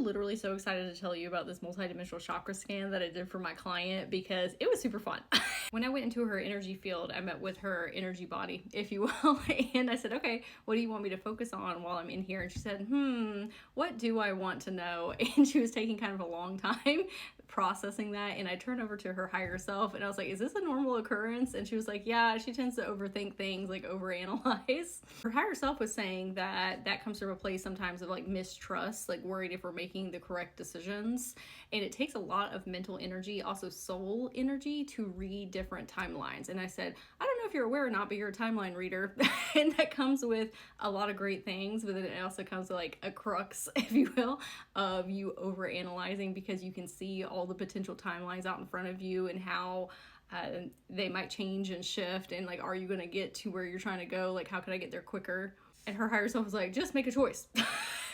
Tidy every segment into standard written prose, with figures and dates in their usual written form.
literally so excited to tell you about this multidimensional chakra scan that I did for my client because it was super fun. When I went into her energy field, I met with her energy body, if you will, and I said, okay, what do you want me to focus on while I'm in here? And she said, what do I want to know? And she was taking kind of a long time processing that, and I turned over to her higher self and I was like, is this a normal occurrence? And she was like, yeah, she tends to overthink things, like overanalyze. Her higher self was saying that that comes from a place sometimes of like mistrust, like worried if we're making the correct decisions, and it takes a lot of mental energy, also soul energy, to read different timelines. And I said, I don't know if you're aware or not, but you're a timeline reader and that comes with a lot of great things, but then it also comes with like a crux, if you will, of you overanalyzing because you can see all the potential timelines out in front of you and how they might change and shift, and like, are you going to get to where you're trying to go? Like, how can I get there quicker? And her higher self was like, just make a choice.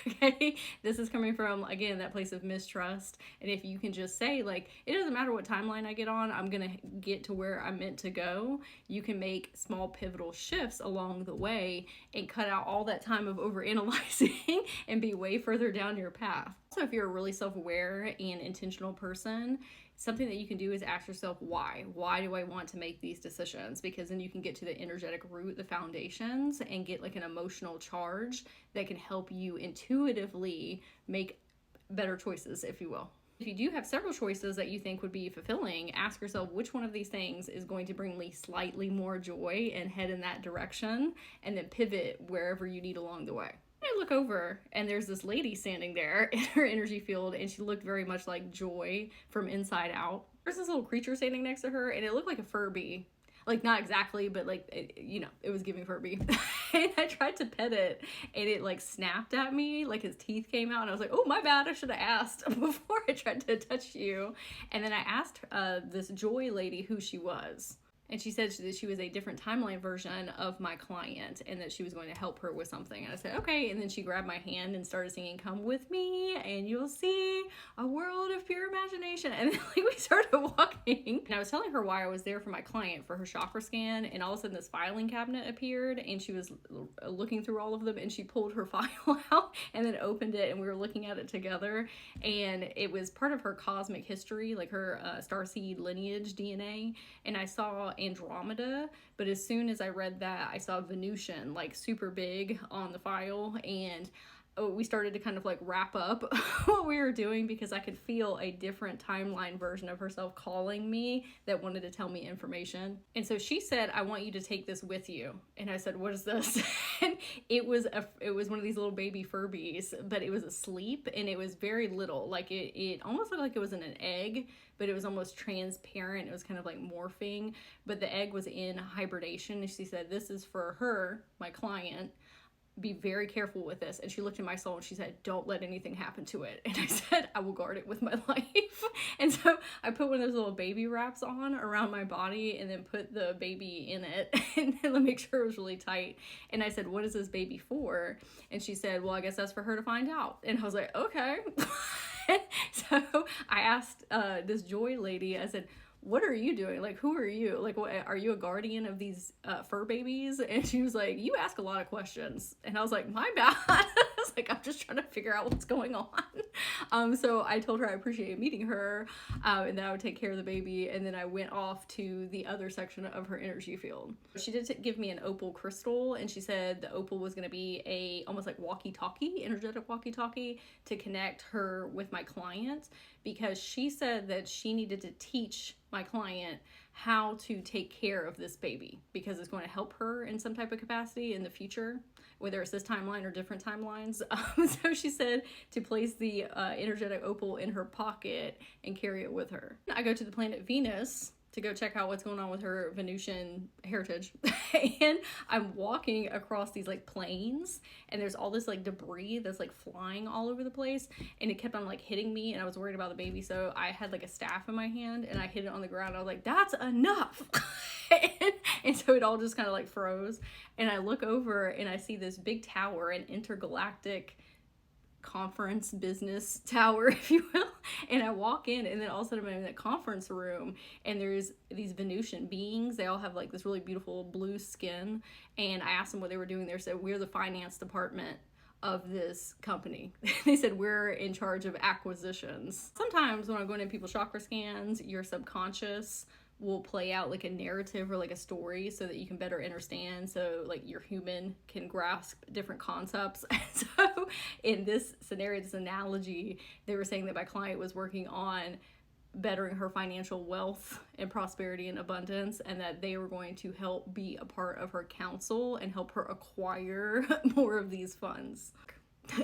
Okay, this is coming from, again, that place of mistrust. And if you can just say, like, it doesn't matter what timeline I get on, I'm gonna get to where I'm meant to go, you can make small pivotal shifts along the way and cut out all that time of overanalyzing and be way further down your path. So if you're a really self-aware and intentional person, something that you can do is ask yourself, why? Why do I want to make these decisions? Because then you can get to the energetic root, the foundations, and get like an emotional charge that can help you intuitively make better choices, if you will. If you do have several choices that you think would be fulfilling, ask yourself which one of these things is going to bring me slightly more joy and head in that direction, and then pivot wherever you need along the way. I look over and there's this lady standing there in her energy field, and she looked very much like Joy from Inside Out. There's this little creature standing next to her, and it looked like a Furby. Like, not exactly, but like, it was giving Furby. And I tried to pet it, and it like snapped at me, like his teeth came out, and I was like, oh, my bad, I should have asked before I tried to touch you. And then I asked this Joy lady who she was. And she said that she was a different timeline version of my client and that she was going to help her with something. And I said, okay. And then she grabbed my hand and started singing, come with me and you'll see a world of pure imagination. And then like, we started walking. And I was telling her why I was there for my client for her chakra scan. And all of a sudden this filing cabinet appeared, and she was looking through all of them, and she pulled her file out and then opened it, and we were looking at it together. And it was part of her cosmic history, like her starseed lineage DNA. And I saw Andromeda, but as soon as I read that, I saw Venusian like super big on the file, and we started to kind of like wrap up what we were doing because I could feel a different timeline version of herself calling me that wanted to tell me information. And so she said, I want you to take this with you. And I said, what is this? And it was one of these little baby Furbies, but it was asleep, and it was very little. Like it almost looked like it was in an egg, but it was almost transparent. It was kind of like morphing, but the egg was in hibernation. And she said, this is for her, my client. Be very careful with this. And she looked at my soul and she said, don't let anything happen to it. And I said, I will guard it with my life. And so I put one of those little baby wraps on around my body and then put the baby in it and then make sure it was really tight. And I said, what is this baby for? And she said, well, I guess that's for her to find out. And I was like, okay. So I asked this Joy lady, I said, what are you doing? Like, who are you? Like, what, are you a guardian of these fur babies? And she was like, you ask a lot of questions. And I was like, my bad. I was like, I'm just trying to figure out what's going on. So I told her I appreciated meeting her, and that I would take care of the baby. And then I went off to the other section of her energy field. She did give me an opal crystal, and she said the opal was going to be a almost like walkie-talkie, energetic walkie-talkie, to connect her with my client, because she said that she needed to teach my client how to take care of this baby because it's going to help her in some type of capacity in the future, whether it's this timeline or different timelines. So she said to place the energetic opal in her pocket and carry it with her. I go to the planet Venus to go check out what's going on with her Venusian heritage. And I'm walking across these like plains, and there's all this like debris that's like flying all over the place, and it kept on like hitting me, and I was worried about the baby, so I had like a staff in my hand and I hit it on the ground. I was like, that's enough. And so it all just kind of like froze, and I look over and I see this big tower, an intergalactic conference business tower, if you will, and I walk in, and then all of a sudden I'm in the conference room, and there's these Venusian beings. They all have like this really beautiful blue skin, and I asked them what they were doing there. So we're the finance department of this company. They said, we're in charge of acquisitions. Sometimes when I'm going in people's chakra scans, your subconscious will play out like a narrative or like a story so that you can better understand, so like your human can grasp different concepts. So in this scenario, this analogy, they were saying that my client was working on bettering her financial wealth and prosperity and abundance, and that they were going to help be a part of her council and help her acquire more of these funds.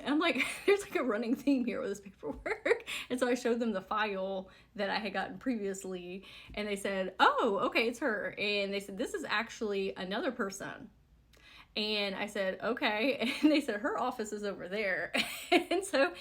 I'm like, there's like a running theme here with this paperwork. And so I showed them the file that I had gotten previously, and they said, oh, okay, it's her. And they said, this is actually another person. And I said, okay. And they said, her office is over there. And so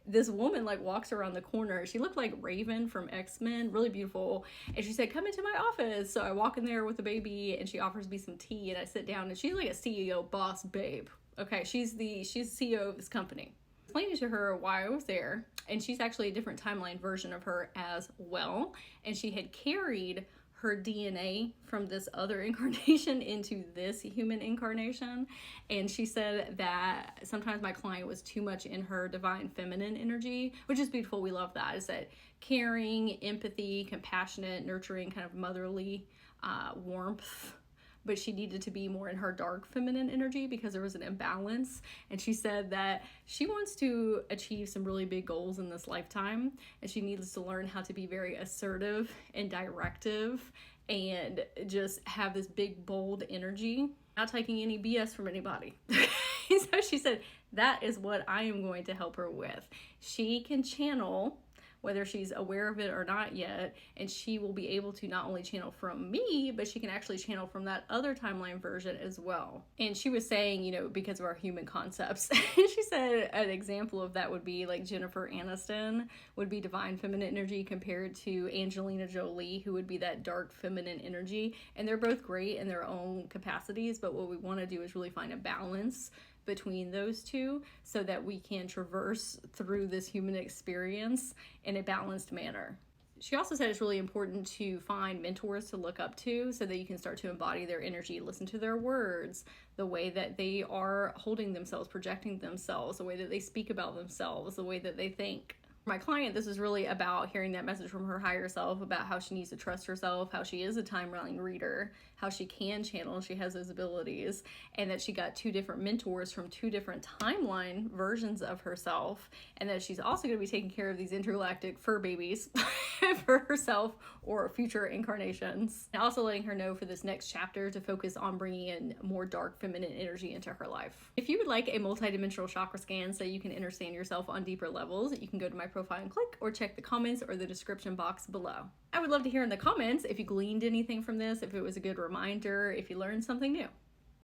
this woman like walks around the corner. She looked like Raven from X-Men, really beautiful. And she said, come into my office. So I walk in there with the baby, and she offers me some tea, and I sit down, and she's like a CEO boss babe. Okay, she's the CEO of this company. Explaining to her why I was there, and she's actually a different timeline version of her as well. And she had carried her DNA from this other incarnation into this human incarnation. And she said that sometimes my client was too much in her divine feminine energy, which is beautiful. We love that. Is that caring, empathy, compassionate, nurturing, kind of motherly warmth. But she needed to be more in her dark feminine energy because there was an imbalance. And she said that she wants to achieve some really big goals in this lifetime, and she needs to learn how to be very assertive and directive and just have this big, bold energy, not taking any BS from anybody. So she said, that is what I am going to help her with. She can channel, whether she's aware of it or not yet, and she will be able to not only channel from me, but she can actually channel from that other timeline version as well. And she was saying, you know, because of our human concepts, she said an example of that would be like Jennifer Aniston would be divine feminine energy compared to Angelina Jolie, who would be that dark feminine energy. And they're both great in their own capacities, but what we want to do is really find a balance between those two so that we can traverse through this human experience in a balanced manner. She also said it's really important to find mentors to look up to so that you can start to embody their energy, listen to their words, the way that they are holding themselves, projecting themselves, the way that they speak about themselves, the way that they think. For my client, this is really about hearing that message from her higher self about how she needs to trust herself, how she is a timeline reader, how she can channel, she has those abilities, and that she got two different mentors from two different timeline versions of herself, and that she's also going to be taking care of these intergalactic fur babies for herself or future incarnations. And also letting her know for this next chapter to focus on bringing in more dark feminine energy into her life. If you would like a multidimensional chakra scan so you can understand yourself on deeper levels, you can go to my profile and click, or check the comments or the description box below. I would love to hear in the comments if you gleaned anything from this, if it was a good reminder, if you learned something new.